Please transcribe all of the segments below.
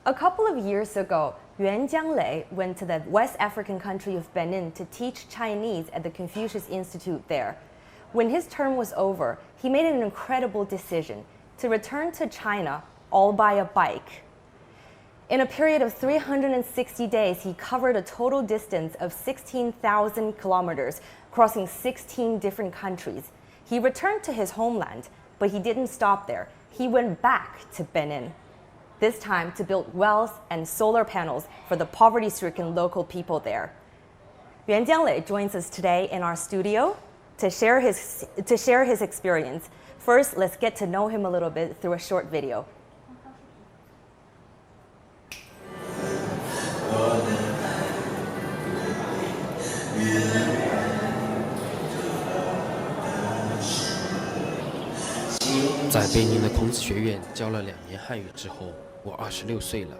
A couple of years ago, Yuan Jianglei went to the West African country of Benin to teach Chinese at the Confucius Institute there. When his term was over, he made an incredible decision to return to China all by a bike. In a period of 360 days, he covered a total distance of 16,000 kilometers, crossing 16 different countries. He returned to his homeland, but he didn't stop there. He went back to Benin, this time to build wells and solar panels for the poverty-stricken local people there. Yuan Jianglei joins us today in our studio to share his experience. First, let's get to know him a little bit through a short video. 在北宁的孔子学院教了2年汉语之后，我26岁了。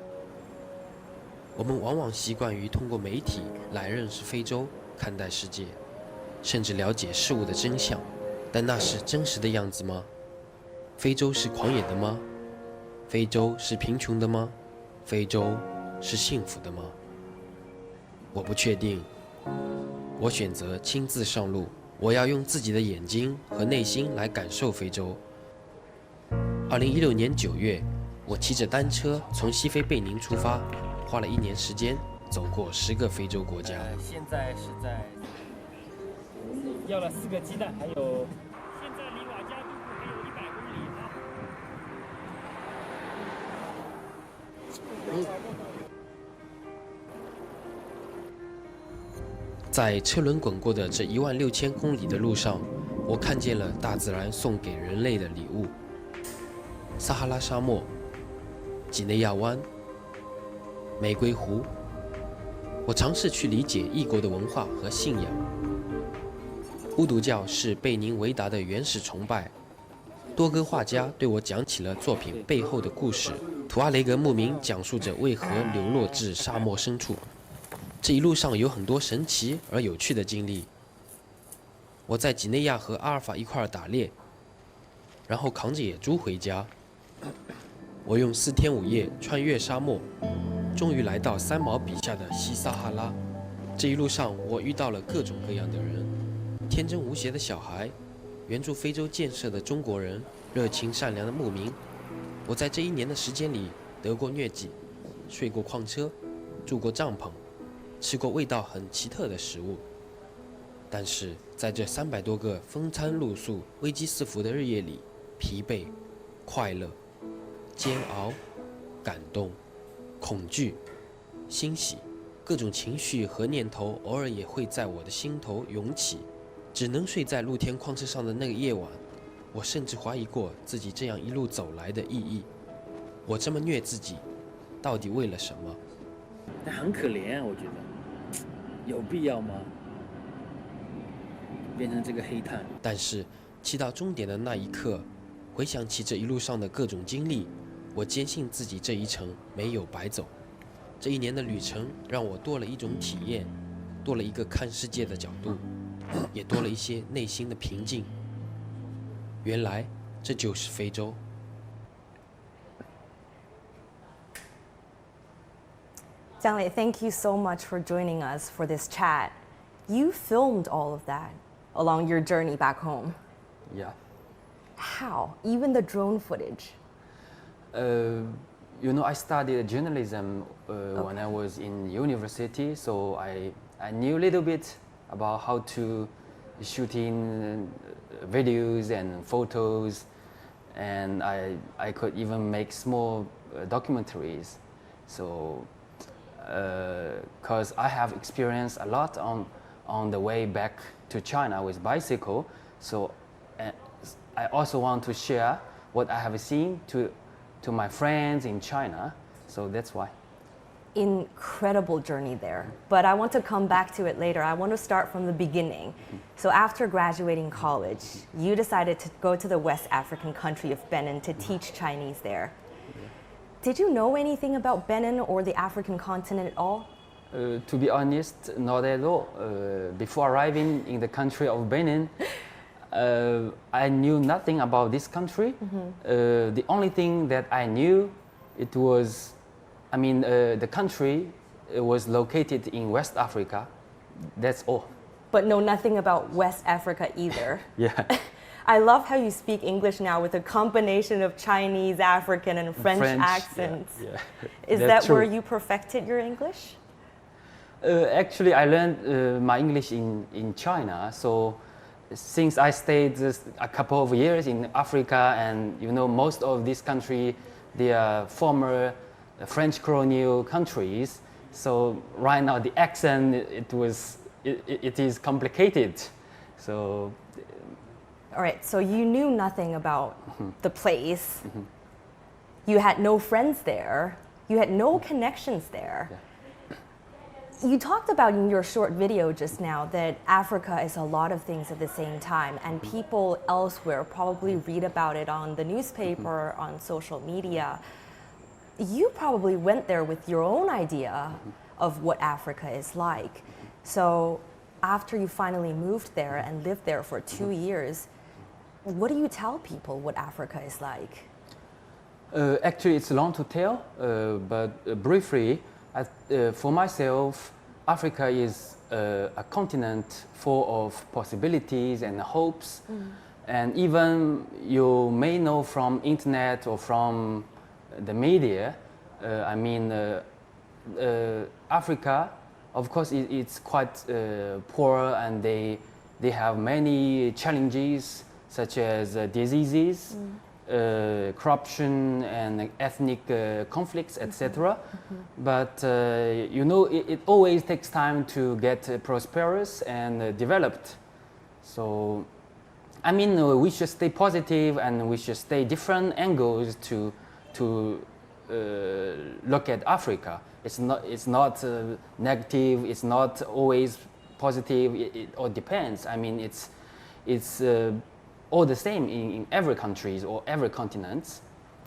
我们往往习惯于通过媒体来认识非洲、看待世界，甚至了解事物的真相。但那是真实的样子吗？非洲是狂野的吗？非洲是贫穷的吗？非洲是幸福的吗？我不确定。我选择亲自上路，我要用自己的眼睛和内心来感受非洲。2016年9月，我骑着单车从西非贝宁出发，花了1年时间，走过10个非洲国家。现在是在要了4个鸡蛋，还有现在离瓦加杜布还有100公里啊。在车轮滚过的这16000公里的路上，我看见了大自然送给人类的礼物：撒哈拉沙漠、几内亚湾、玫瑰湖。我尝试去理解异国的文化和信仰。巫毒教是贝宁维达的原始崇拜。多哥画家对我讲起了作品背后的故事。图阿雷格牧民讲述着为何流落至沙漠深处。这一路上有很多神奇而有趣的经历。我在几内亚和阿尔法一块打猎，然后扛着野猪回家。我用4天5夜穿越沙漠，终于来到3毛笔下的西撒哈拉。这一路上，我遇到了各种各样的人：天真无邪的小孩，援助非洲建设的中国人，热情善良的牧民。我在这1年的时间里得过疟疾，睡过矿车，住过帐篷，吃过味道很奇特的食物。但是在这300多个风餐露宿、危机四伏的日夜里，疲惫、快乐、煎熬、感动、恐惧、欣喜，各种情绪和念头偶尔也会在我的心头涌起。只能睡在露天矿车上的那个夜晚，我甚至怀疑过自己这样一路走来的意义。我这么虐自己，到底为了什么？但很可怜，我觉得有必要吗？变成这个黑炭。但是骑到终点的那一刻，回想起这一路上的各种经历，我坚信自己这一程没有白走。这1年的旅程让我多了一种体验，多了一个看世界的角度，也多了一些内心的平静。原来这就是非洲。Jianglei, thank you so much for joining us for this chat. You filmed all of that along your journey back home. Yeah. How? Even the drone footage? I studied journalism when I was in university, so I knew a little bit about how to shoot in videos and photos, and I could even make small documentaries. So, because I have experienced a lot on the way back to China with bicycle, so I also want to share what I have seen to my friends in China, so that's why. Incredible journey there, but I want to come back to it later. I want to start from the beginning. So after graduating college, you decided to go to the West African country of Benin to teach Chinese there. Did you know anything about Benin or the African continent at all? To be honest, not at all. Before arriving in the country of Benin, I knew nothing about this country. The only thing that I knew, it was I mean, the country was located in West Africa. That's all. But know nothing about West Africa either. Yeah. I love how you speak English now with a combination of Chinese, African, and French accents. Yeah, yeah. Is That's that where true. you perfected your English? Actually, I learned my English in China. So since I stayed just a couple of years in Africa, and you know, most of these countries, they are former French colonial countries. So right now, the accent, it is complicated. So. All right, so you knew nothing about the place. You had no friends there. You had no connections there. Yeah. You talked about in your short video just now that Africa is a lot of things at the same time, and people elsewhere probably read about it on the newspaper, on social media. You probably went there with your own idea of what Africa is like. So after you finally moved there and lived there for 2 years, what do you tell people what Africa is like? Actually, it's long to tell, but briefly, for myself, Africa is a continent full of possibilities and hopes. And even you may know from internet or from the media, I mean, Africa, of course, it's quite poor, and they have many challenges such as diseases, corruption, and ethnic conflicts, etc. But you know, it always takes time to get prosperous and developed. So, I mean, we should stay positive, and we should stay different angles to look at Africa. It's not negative. It's not always positive. It all depends. I mean, it's all the same in every country or every continent.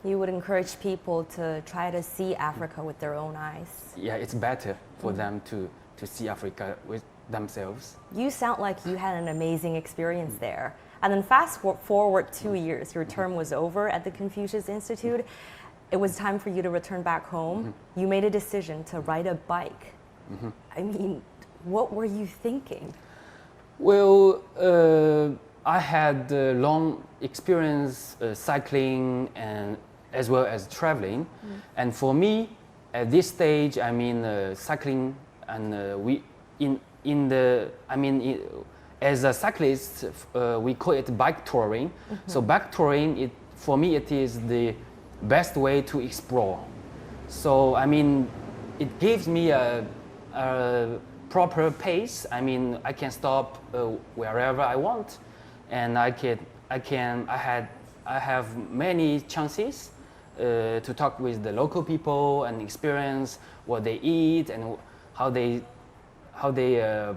You would encourage people to try to see Africa with their own eyes. Yeah, it's better for them to see Africa with themselves. You sound like you had an amazing experience there. And then fast forward 2 years, your term was over at the Confucius Institute. It was time for you to return back home. You made a decision to ride a bike. I mean, what were you thinking? Well, I had long experience cycling and as well as traveling, and for me, at this stage, I mean, cycling and as a cyclist, we call it bike touring. So bike touring, for me, it is the best way to explore. So I mean, it gives me a proper pace. I mean, I can stop wherever I want. And I have many chances to talk with the local people and experience what they eat and how they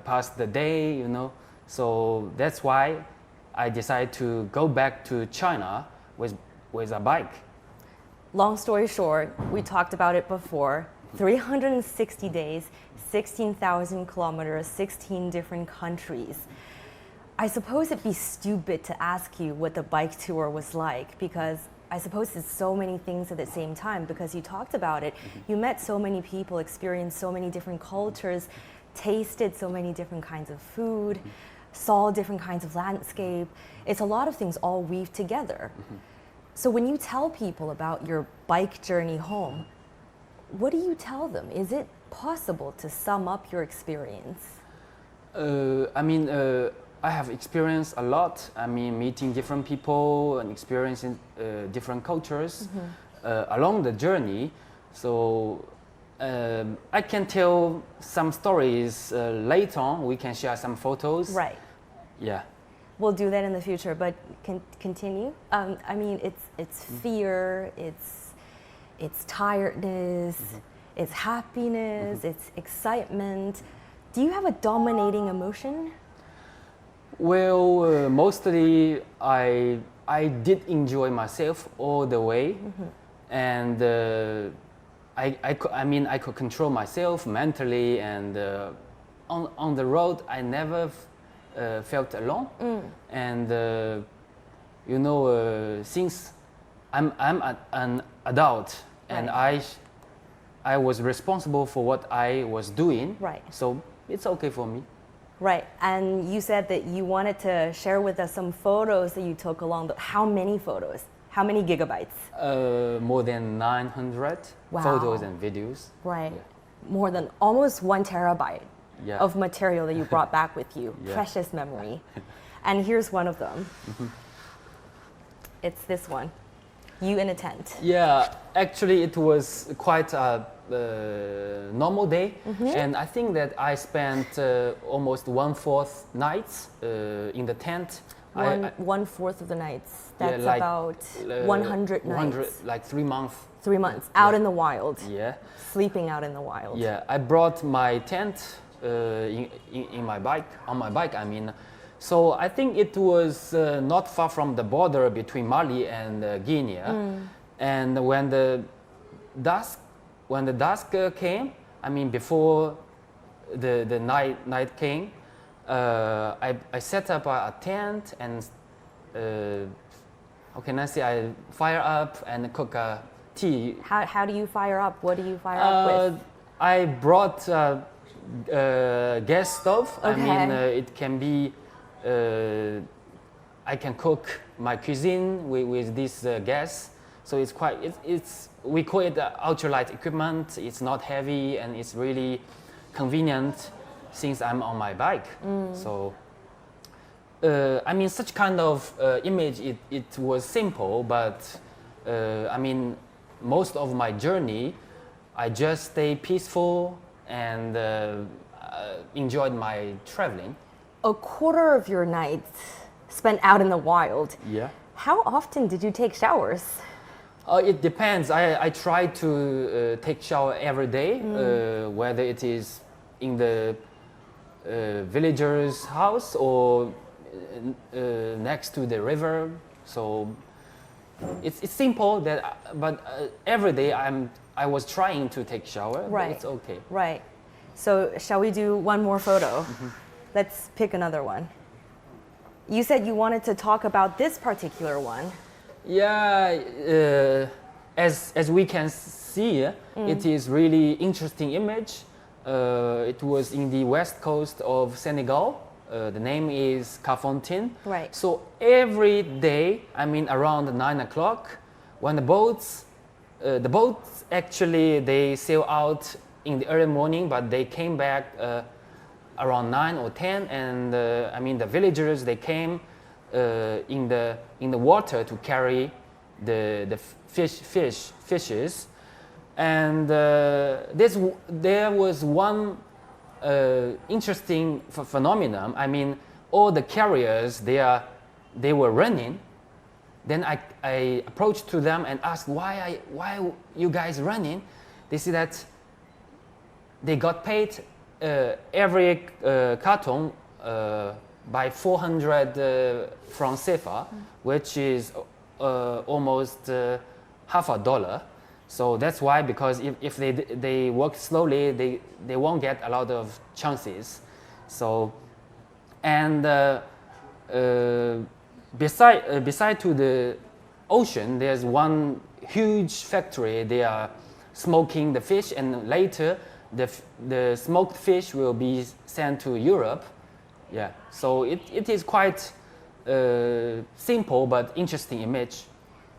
pass the day, you know. So that's why I decided to go back to China with a bike. Long story short, we talked about it before. 360 days, 16,000 kilometers, 16 different countries. I suppose it'd be stupid to ask you what the bike tour was like, because I suppose it's so many things at the same time, because you talked about it. You met so many people, experienced so many different cultures, tasted so many different kinds of food, saw different kinds of landscape. It's a lot of things all weaved together. So when you tell people about your bike journey home, what do you tell them? Is it possible to sum up your experience? I have experienced a lot. I mean, meeting different people and experiencing different cultures along the journey. So I can tell some stories later on. We can share some photos. Right. Yeah. We'll do that in the future, but continue. I mean, it's fear, it's tiredness, it's happiness, it's excitement. Do you have a dominating emotion? Well, mostly I did enjoy myself all the way, and I could control myself mentally, and on the road I never felt alone. And you know, since I'm an adult, and I was responsible for what I was doing. Right. So it's okay for me. Right, and you said that you wanted to share with us some photos that you took along the, how many photos? How many gigabytes? More than 900 Wow. photos and videos. Right, Yeah. more than almost 1 terabyte Yeah. of material that you brought back with you. Yeah. Precious memory. And here's one of them. It's this one. You in a tent. Yeah, actually it was quite a normal day, and I think that I spent almost 1/4 nights in the tent. One fourth of the nights. That's like, about 100 nights. like 3 months. 3 months out in the wild. Yeah, Sleeping out in the wild. yeah. I brought my tent in my bike, on my bike. I mean, so I think it was not far from the border between Mali and Guinea. And when the dusk came, I mean before the night came, I set up a tent and how can I say, I fire up and cook a tea. How do you fire up? What do you fire up with? I brought a gas stove. I Okay. mean, it can be. I can cook my cuisine with this gas, so it's quite. It's we call it ultralight equipment. It's not heavy and it's really convenient since I'm on my bike. So. I mean, such kind of image. It was simple, but I mean, most of my journey, I just stay peaceful and enjoyed my traveling. A quarter of your nights spent out in the wild. Yeah. How often did you take showers? It depends. I try to take shower every day, whether it is in the villager's house or next to the river. So it's simple that, but every day I was trying to take shower. Right. But it's okay. Right. So shall we do one more photo? Let's pick another one. You said you wanted to talk about this particular one. Yeah. As we can see, it is really interesting image. It was in the west coast of Senegal. The name is Cafontin. Right. So every day, I mean around 9 o'clock, when the boats actually they sail out in the early morning, but they came back around 9 or 10, and I mean the villagers they came in the water to carry the fishes, and there was one interesting phenomenon. I mean, all the carriers they were running. Then I approached to them and asked why you guys running. They said that they got paid every carton by 400 francs CFA, which is almost half a dollar. So that's why, because if they work slowly, they won't get a lot of chances. So, and beside to the ocean, there's one huge factory. They are smoking the fish, and later the smoked fish will be sent to Europe. Yeah. So it is quite simple but interesting image.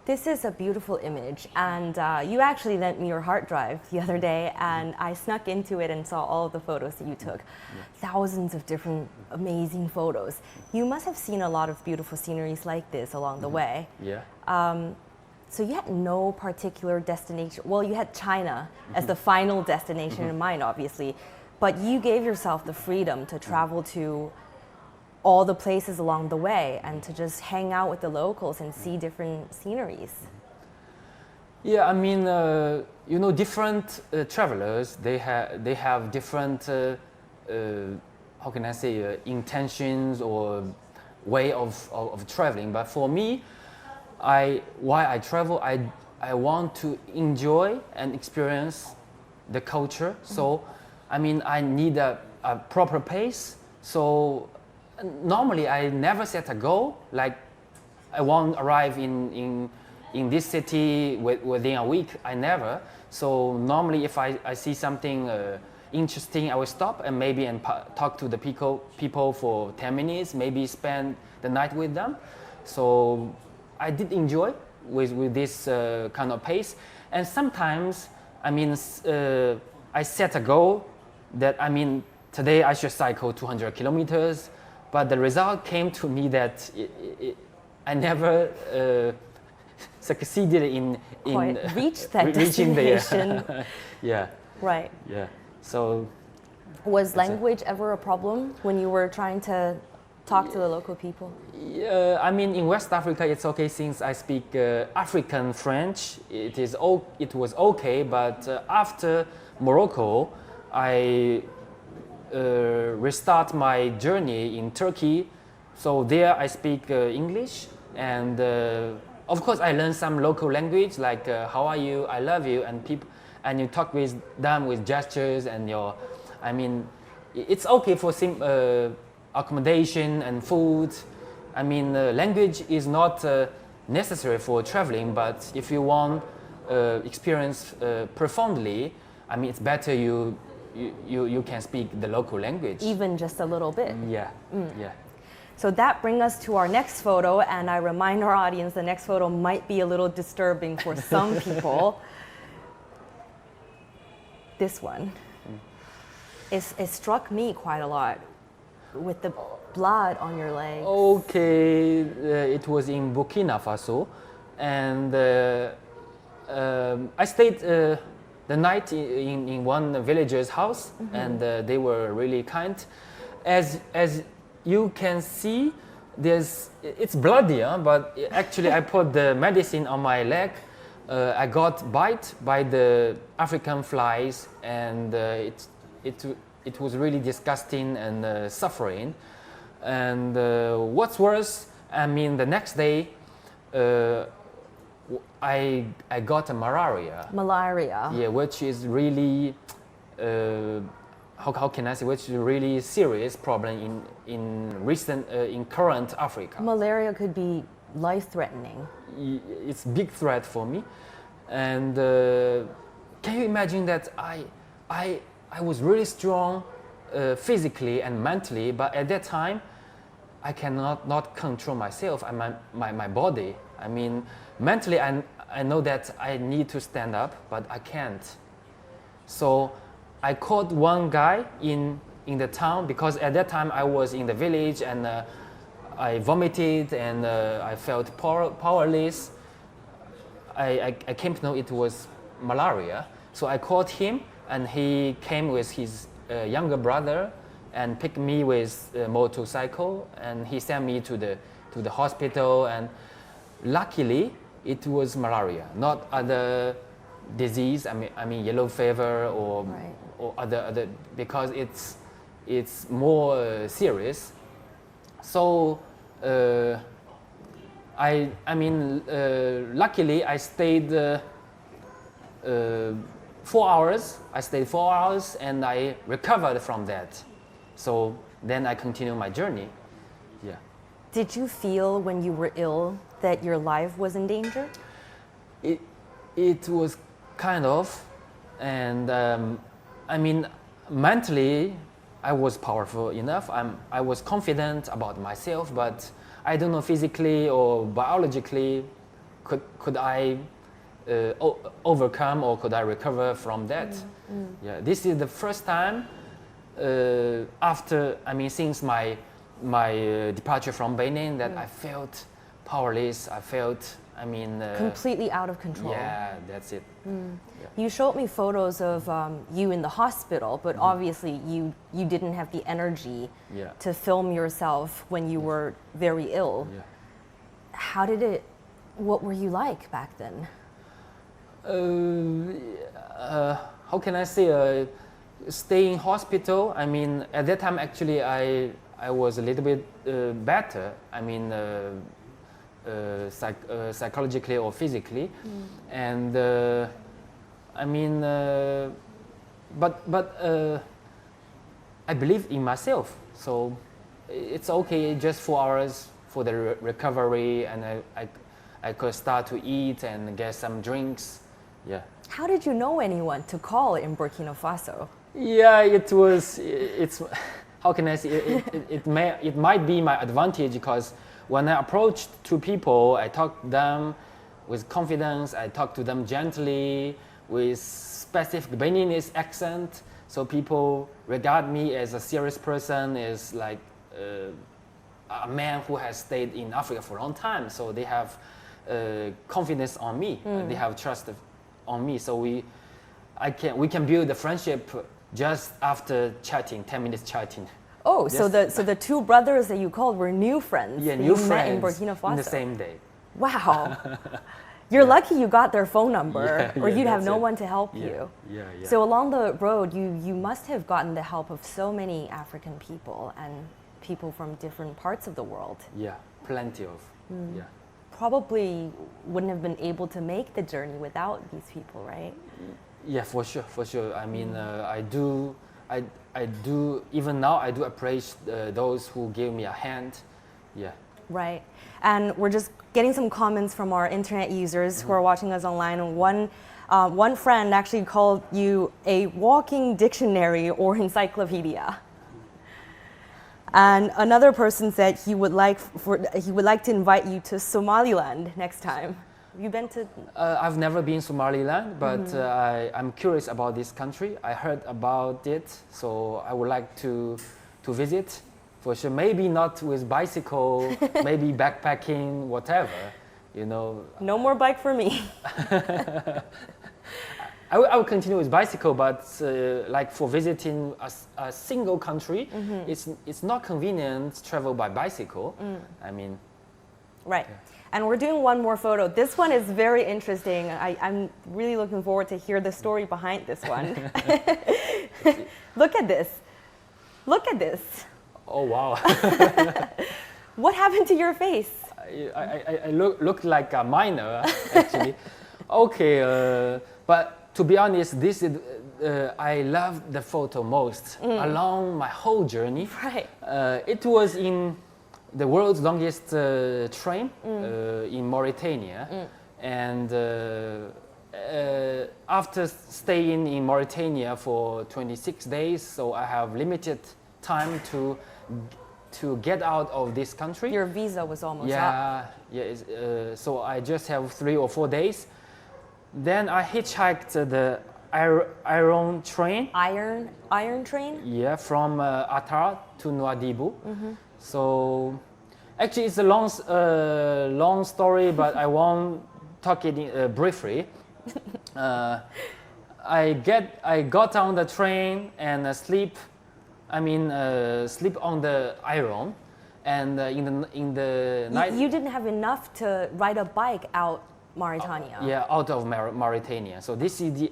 This is a beautiful image, and you actually lent me your hard drive the other day, and I snuck into it and saw all of the photos that you took. Thousands of different amazing photos. You must have seen a lot of beautiful sceneries like this along the way. Yeah. So you had no particular destination. Well, you had China as the final destination in mind, obviously, but you gave yourself the freedom to travel to all the places along the way and to just hang out with the locals and see different sceneries. Yeah, I mean, you know, different travelers, they have different, how can I say, intentions or way of traveling. But for me, why I travel, I want to enjoy and experience the culture. So, I mean, I need a proper pace. So normally I never set a goal, like I won't arrive in this city within a week. I never. So normally if I see something interesting, I will stop and maybe talk to the people for 10 minutes, maybe spend the night with them. So I did enjoy with this kind of pace. And sometimes, I mean, I set a goal that, I mean, today I should cycle 200 kilometers, but the result came to me that I never succeeded in reach that reaching there. destination. Yeah. Right. Yeah. So Was language ever a problem when you were trying to talk to the local people? I mean, in West Africa, it's okay since I speak African French. It was okay, but after Morocco, I restart my journey in Turkey. So there I speak English, and of course I learned some local language like how are you, I love you, and you talk with them with gestures and I mean, it's okay for accommodation and food. I mean, language is not necessary for traveling, but if you want experience profoundly, I mean, it's better you can speak the local language. Even just a little bit. Yeah, yeah. So that brings us to our next photo, and I remind our audience the next photo might be a little disturbing for some people. This one. It struck me quite a lot with the blood on your leg. Okay, it was in Burkina Faso, and I stayed the night in one villager's house, and they were really kind. As you can see, it's bloody, but actually I put the medicine on my leg. I got bite by the African flies, and it was really disgusting and suffering. And what's worse, I mean, the next day I got a malaria. Malaria. Yeah, which is really how can I say, which is a really serious problem in current Africa. Malaria could be life-threatening. It's big threat for me, and can you imagine that I was really strong physically and mentally, but at that time I cannot not control myself and my body. I mean, mentally I know that I need to stand up, but I can't. So I called one guy in the town, because at that time I was in the village and I vomited and I felt powerless. I came to know it was malaria. So I called him, and he came with his younger brother and picked me with a motorcycle, and he sent me to the hospital. And luckily it was malaria, not other disease. I mean yellow fever or Right. or other, because it's more serious. So luckily I stayed 4 hours. I stayed 4 hours and I recovered from that. So then I continued my journey. Yeah. Did you feel when you were ill that your life was in danger? It was kind of, and I mean, mentally, I was powerful enough. I was confident about myself, but I don't know, physically or biologically, could I overcome or could I recover from that? Yeah, this is the first time after, I mean, since my departure from Benin, that I felt powerless. I felt, I mean, Completely out of control. yeah, that's it. You showed me photos of you in the hospital, but obviously you didn't have the energy Yeah. to film yourself when you were very ill. Yeah. What were you like back then? How can I say? Stay in hospital. I mean, at that time, actually, I was a little bit better. I mean, psychologically or physically, and I mean, but I believe in myself. So it's okay. Just 4 hours for the recovery, and I could start to eat and get some drinks. Yeah. How did you know anyone to call in Burkina Faso? Yeah, it's how can I say it might be my advantage because when I approach two people, I talk to them with confidence, I talk to them gently with specific Beninese accent, so people regard me as a serious person, as like a man who has stayed in Africa for a long time, so they have confidence on me, they have trust on me, so we can build a friendship just after chatting, 10 minutes chatting. Oh, so the two brothers that you called were new friends. Yeah, that new you friends met in Burkina Faso. in the same day. Wow. You're lucky you got their phone number, or you'd have that's no it. one to help Yeah, you. yeah. So along the road, you must have gotten the help of so many African people and people from different parts of the world. Yeah, plenty of. Yeah. Probably wouldn't have been able to make the journey without these people, right? Yeah, for sure. I mean, I do. Even now, I do appreciate those who give me a hand. Yeah. Right. And we're just getting some comments from our internet users who are watching us online. And one friend actually called you a walking dictionary or encyclopedia. And another person said he would like to invite you to Somaliland next time. Have you been to? I've never been to Somaliland, but I'm curious about this country. I heard about it, so I would like to visit. For sure, maybe not with bicycle, maybe backpacking, whatever, you know. No more bike for me. I will continue with bicycle, but like for visiting a single country, it's not convenient to travel by bicycle. I mean, right. And we're doing one more photo. This one is very interesting. I'm really looking forward to hear the story behind this one. Look at this. Look at this. oh wow. What happened to your face? I look like a miner actually. Okay, but to be honest, this is I love the photo most along my whole journey. Right. It was in the world's longest train in Mauritania, and after staying in Mauritania for 26 days, so I have limited time to get out of this country. Your visa was almost up. Yeah. So I just have 3 or 4 days. Then I hitchhiked the iron train. Iron train? Yeah, from Attar to Nouadhibou. So actually it's a long story, but I won't talk it briefly. I got on the train and sleep on the iron, and in the night. You didn't have enough to ride a bike out Mauritania. Yeah, out of Mauritania. So this is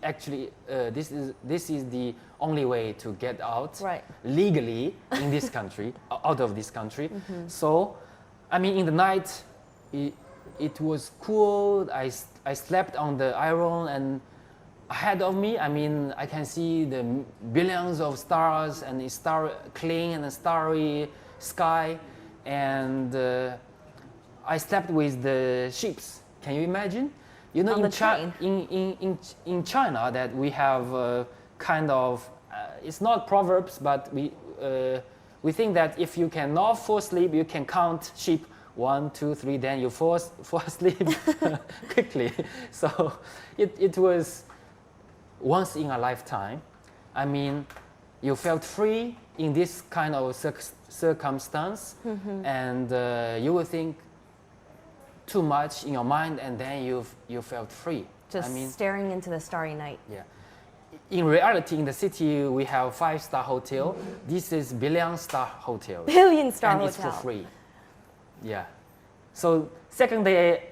this is the only way to get out legally in this country, out of this country. So, I mean, in the night, it was cool. I slept on the iron, and ahead of me, I mean, I can see the billions of stars and a clean and starry sky, and I slept with the ships. Can you imagine? You know, in China that we have kind of it's not proverbs, but we think that if you cannot fall asleep, you can count sheep 1, 2, 3, then you fall asleep quickly. So it was once in a lifetime. I mean, you felt free in this kind of circumstance, and you will think too much in your mind, and then you felt free. Just staring into the starry night. Yeah. In reality, in the city, we have 5-star hotel. This is billion-star hotel. Billion-star and hotel. It's for free. Yeah. So second day,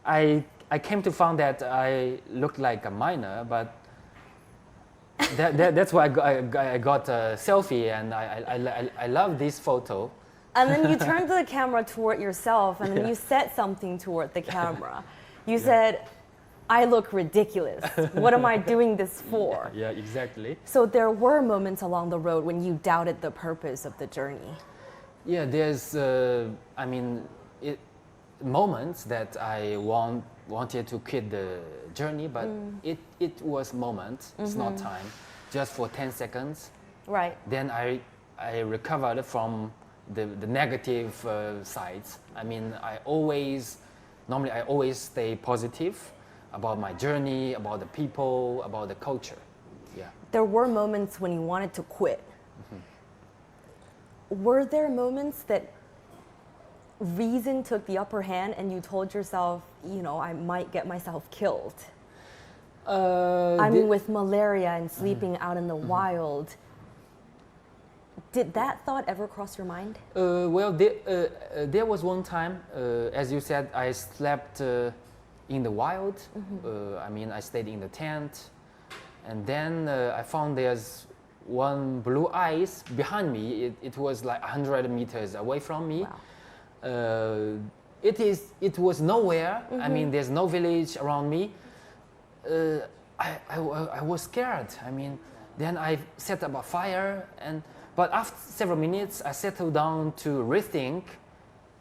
I came to find that I looked like a miner, but that's why I got a selfie, and I love this photo. And then you turned the camera toward yourself, and then you said something toward the camera. You said, "I look ridiculous. What am I doing this for?" Yeah, exactly. So there were moments along the road when you doubted the purpose of the journey. Yeah, there's, moments that I want wanted to quit the journey, but it was moment. It's not time, just for 10 seconds. Right. Then I recovered from the negative sides. I mean, normally I always stay positive about my journey, about the people, about the culture. Yeah. There were moments when you wanted to quit. Were there moments that reason took the upper hand and you told yourself, you know, I might get myself killed? I mean, with malaria and sleeping out in the wild. Did that thought ever cross your mind? Well, there was one time, as you said, I slept in the wild. I mean, I stayed in the tent. And then I found there's one blue ice behind me. It was like 100 meters away from me. Wow. It was nowhere. I mean, there's no village around me. I was scared. I mean, then I set up a fire, but after several minutes, I settled down to rethink.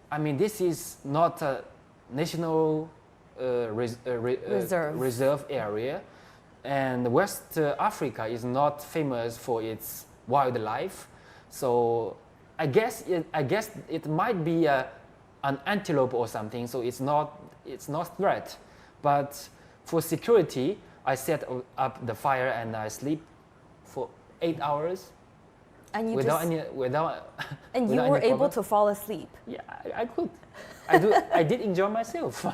I mean, this is not a national reserve area, and West Africa is not famous for its wildlife. So I guess it might be an antelope or something. So it's not threat, but for security, I set up the fire and I sleep for 8 hours. And you without and you were able to fall asleep. Yeah, I could. I did enjoy myself.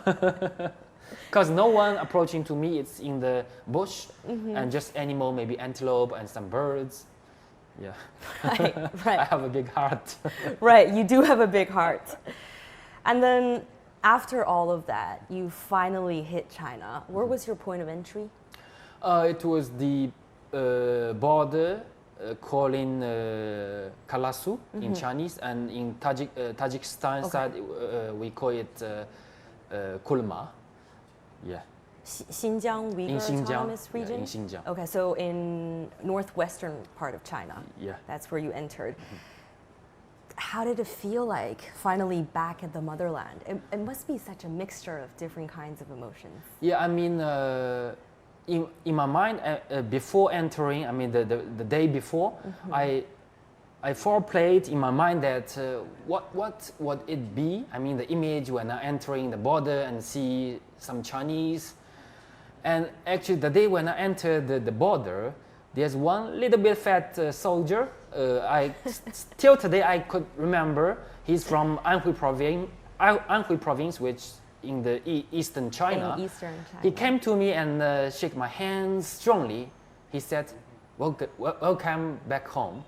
Because no one approaching to me. It's in the bush and just animal, maybe antelope and some birds. Yeah. Right. I have a big heart. Right, you do have a big heart. And then after all of that, you finally hit China. Where was your point of entry? It was the border calling Kalasu in Chinese, and in Tajikistan side we call it Kulma. Yeah. Xinjiang Uyghur In Xinjiang, Autonomous Region? yeah, in Xinjiang. Okay, so in northwestern part of China. Yeah. That's where you entered. How did it feel like finally back at the motherland? It must be such a mixture of different kinds of emotions. Yeah, I mean, in my mind, before entering, I mean, the day before, I foreplayed in my mind that what would it be? I mean, the image when I entering the border and see some Chinese. And actually, the day when I entered the border, there's one little bit fat soldier. Till today I could remember. He's from Anhui province, which in the eastern China. In eastern China. He came to me and shook my hand strongly. He said, welcome back home.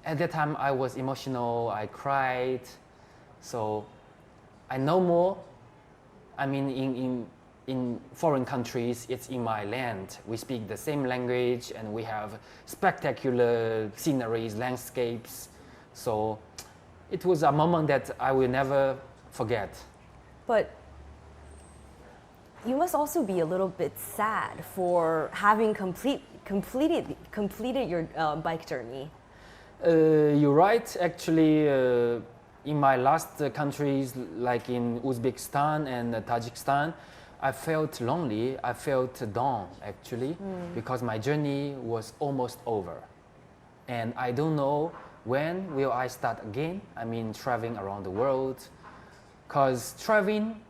At that time I was emotional, I cried. So I know more. I mean, in foreign countries, it's in my land. We speak the same language and we have spectacular sceneries, landscapes. So it was a moment that I will never forget. But you must also be a little bit sad for having completed your bike journey. You're right. Actually, in my last countries, like in Uzbekistan and Tajikistan, I felt lonely. I felt down, actually, because my journey was almost over. And I don't know when will I start again. I mean, traveling around the world. Because traveling,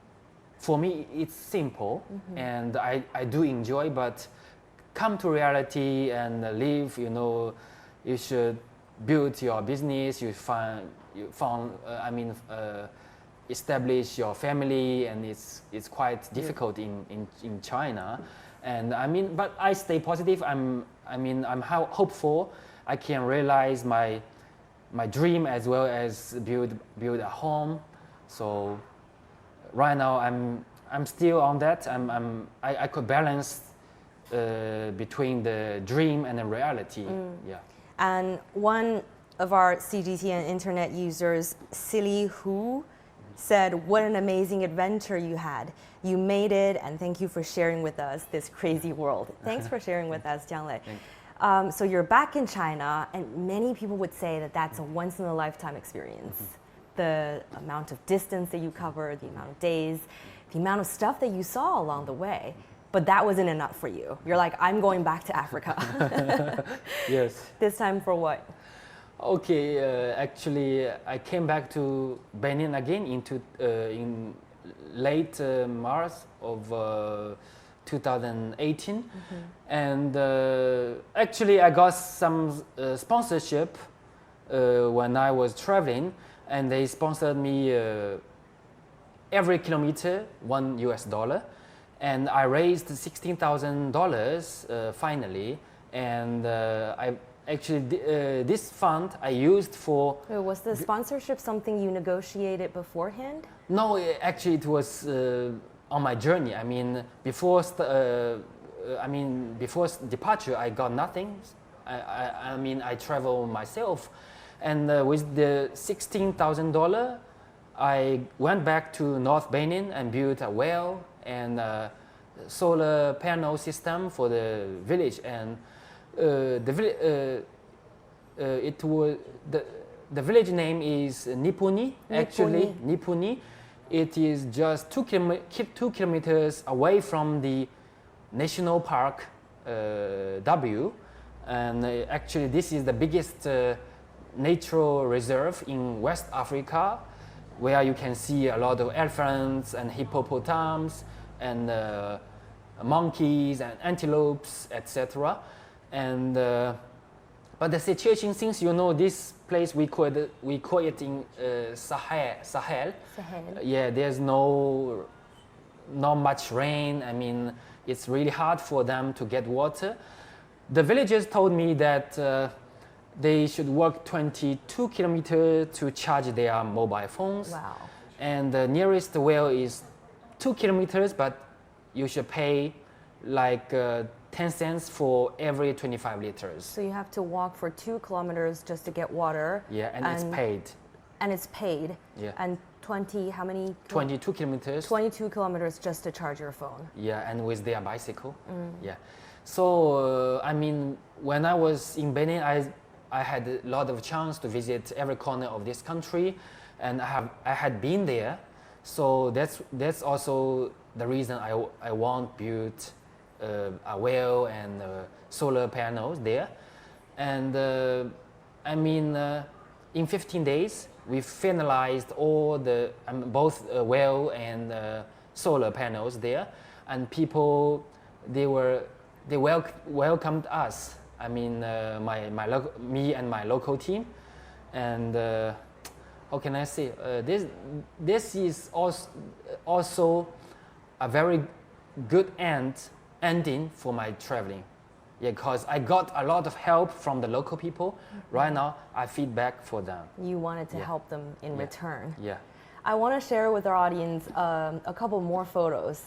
for me, it's simple, and I do enjoy, but come to reality and live, you know, you should build your business, establish your family, and it's quite difficult in China. And I mean, but I stay positive. I'm hopeful I can realize my dream as well as build a home. So right now I'm still on that. I could balance between the dream and the reality. Yeah. And one of our CGTN internet users, Silly Hu, said, "What an amazing adventure you had. You made it, and thank you for sharing with us this crazy world." Thanks for sharing with us, Jianglei. So you're back in China, and many people would say that that's a once-in-a-lifetime experience. The amount of distance that you cover, the amount of days. the amount of stuff that you saw along the way. But that wasn't enough for you. You're like, I'm going back to Africa. Yes. This time for what? Okay, actually, I came back to Benin again in late March of 2018, and actually I got some sponsorship when I was traveling, and they sponsored me every kilometer $1, and I raised $16,000 finally, and I actually this fund I used for. Was the sponsorship something you negotiated beforehand? No, actually it was on my journey. I mean, before departure, I got nothing. I mean, I travel myself, and with the $16,000, I went back to North Benin and built a well and a solar panel system for the village. And the village name is Nipuni. Actually, Nipuni. It is just 2 kilometers away from the national park W, and actually this is the biggest natural reserve in West Africa, where you can see a lot of elephants and hippopotamus and monkeys and antelopes, etc. And but the situation, since you know this place, we call it in Sahel. Yeah, there's not much rain. I mean, it's really hard for them to get water. The villagers told me that they should walk 22 kilometers to charge their mobile phones. Wow. And the nearest well is 2 kilometers, but you should pay like 10 cents for every 25 liters. So you have to walk for 2 kilometers just to get water. Yeah, and it's paid. And it's paid. Yeah. And 22 kilometers. 22 kilometers just to charge your phone. Yeah, and with their bicycle. Yeah. So I mean, when I was in Benin, I had a lot of chance to visit every corner of this country, and I had been there. So that's also the reason I want to build a well and solar panels there. And I mean, in 15 days, we finalized all the both well and solar panels there, and people they welcomed us. I mean, me and my local team, and how can I say this is also a very good ending for my traveling. Yeah, because I got a lot of help from the local people. Right now, I feedback for them. You wanted to help them in return. Yeah. I want to share with our audience a couple more photos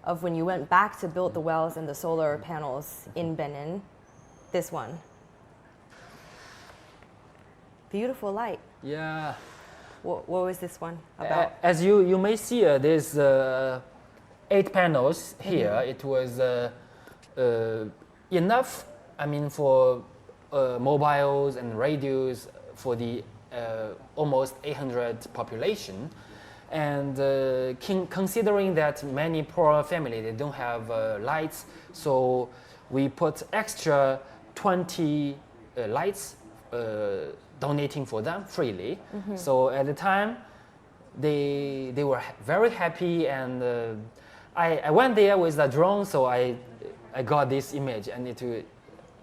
of when you went back to build the wells and the solar panels in Benin. This one. Beautiful light. Yeah. What was this one about? As you may see, there's 8 panels here. It was enough, I mean, for mobiles and radios for the almost 800 population. And considering that many poor families, they don't have lights, so we put extra 20 lights donating for them freely. So at the time, they were very happy, and I went there with a drone, so I got this image, and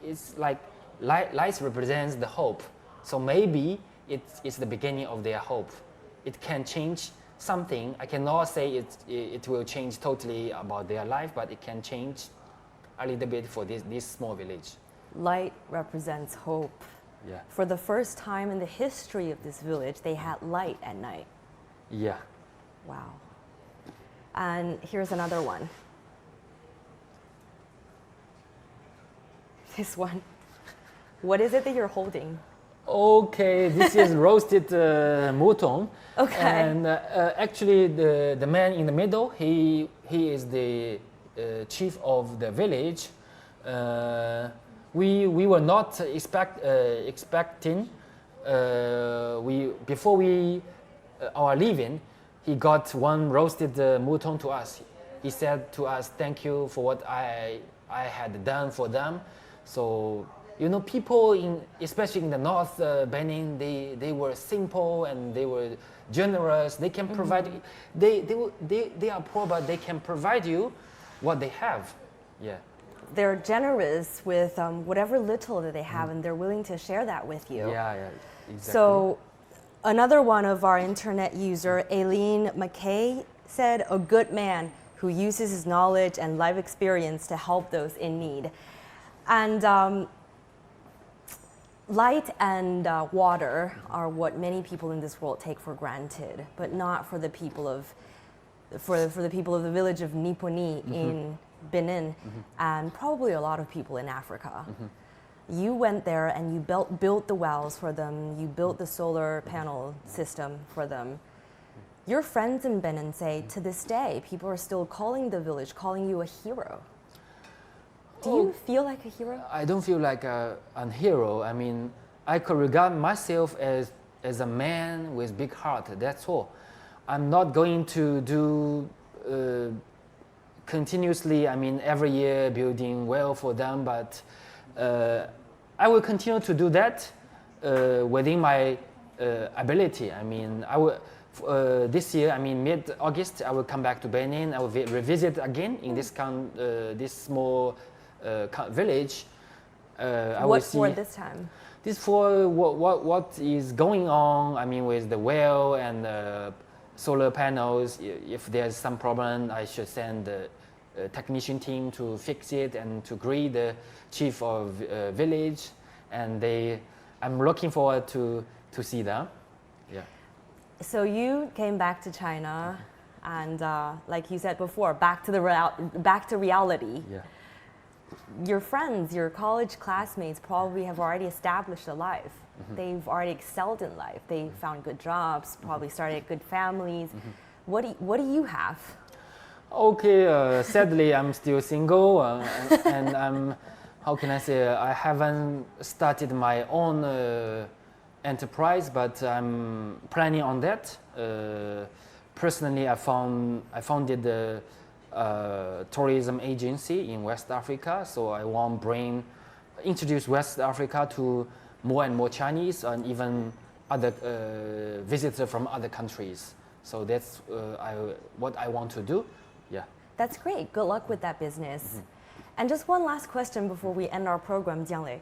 it's like lights represents the hope. So maybe it's the beginning of their hope. It can change something. I cannot say it will change totally about their life, but it can change a little bit for this small village. Light represents hope. Yeah. For the first time in the history of this village, they had light at night. Yeah. Wow. And here's another one. This one. What is it that you're holding? Okay, this is roasted mouton. Okay. And actually, the man in the middle, he is the chief of the village. We were not expecting. Before our leaving, he got one roasted mouton to us. He said to us, "Thank you for what I had done for them." So people especially in the north Benin, they were simple and they were generous. They can provide. They are poor, but they can provide you what they have. Yeah. They're generous with whatever little that they have, and they're willing to share that with you. Yeah, exactly. So, another one of our internet user, Aileen McKay, said, "A good man who uses his knowledge and life experience to help those in need." And light and water are what many people in this world take for granted, but not for the people of the people of the village of Niponi in Benin, and probably a lot of people in Africa. You went there and you built the wells for them, you built the solar panel system for them. Your friends in Benin say, to this day, people are still calling the village, calling you a hero. Do you feel like a hero? I don't feel like a hero. I mean, I could regard myself as a man with big heart, that's all. I'm not going to do continuously, every year building well for them, but I will continue to do that within my ability. I will, this year, mid-August, I will come back to Benin. I will revisit again in this small village. What for this time? This for what is going on, with the well and solar panels. If there's some problem, I should send the technician team to fix it and to greet the chief of village. And I'm looking forward to see them. Yeah. So you came back to China, and like you said before, back to reality. Yeah. Your friends, your college classmates probably have already established a life. They've already excelled in life. They found good jobs, probably started good families. What do you have? Okay, sadly, I'm still single, and I'm, how can I say, I haven't started my own enterprise, but I'm planning on that. Personally, I founded the tourism agency in West Africa, so I want to introduce West Africa to more and more Chinese and even other visitors from other countries. So that's what I want to do. Yeah. That's great. Good luck with that business. And just one last question before we end our program, Jianglei.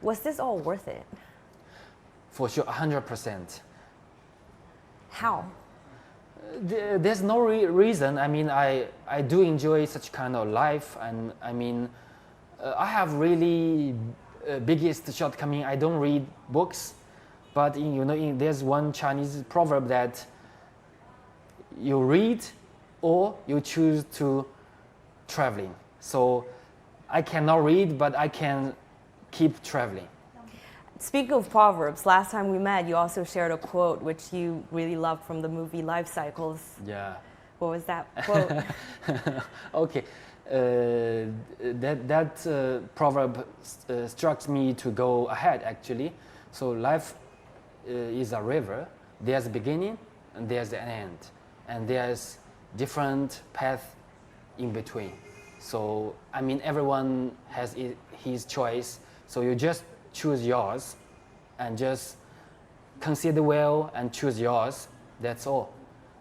Was this all worth it? For sure, 100%. How? There's no reason. I do enjoy such kind of life, and I have really biggest shortcoming. I don't read books, but there's one Chinese proverb that you read or you choose to traveling. So I cannot read, but I can keep traveling. Speaking of proverbs, last time we met, you also shared a quote which you really loved from the movie Life Cycles. Yeah. What was that quote? Okay. That proverb struck me to go ahead, actually. So life is a river. There's a beginning and there's an end. And there's different paths in between. So, everyone has his choice. So you just choose yours and just consider well and choose yours. That's all.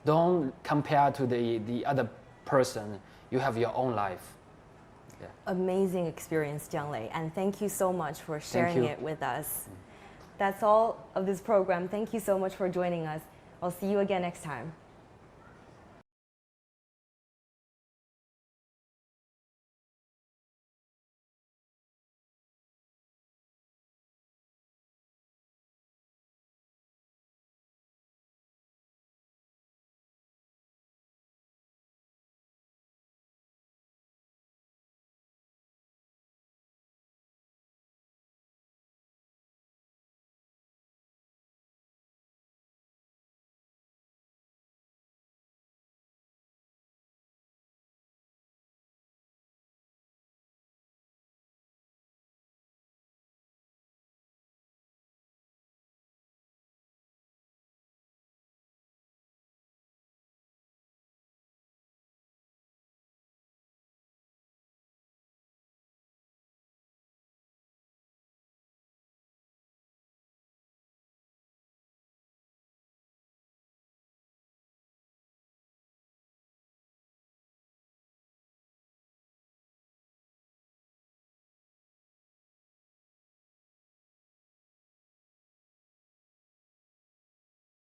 Don't compare to the other person. You have your own life. Yeah. Amazing experience, Jianglei, and thank you so much for sharing it with us. That's all of this program. Thank you so much for joining us. I'll see you again next time.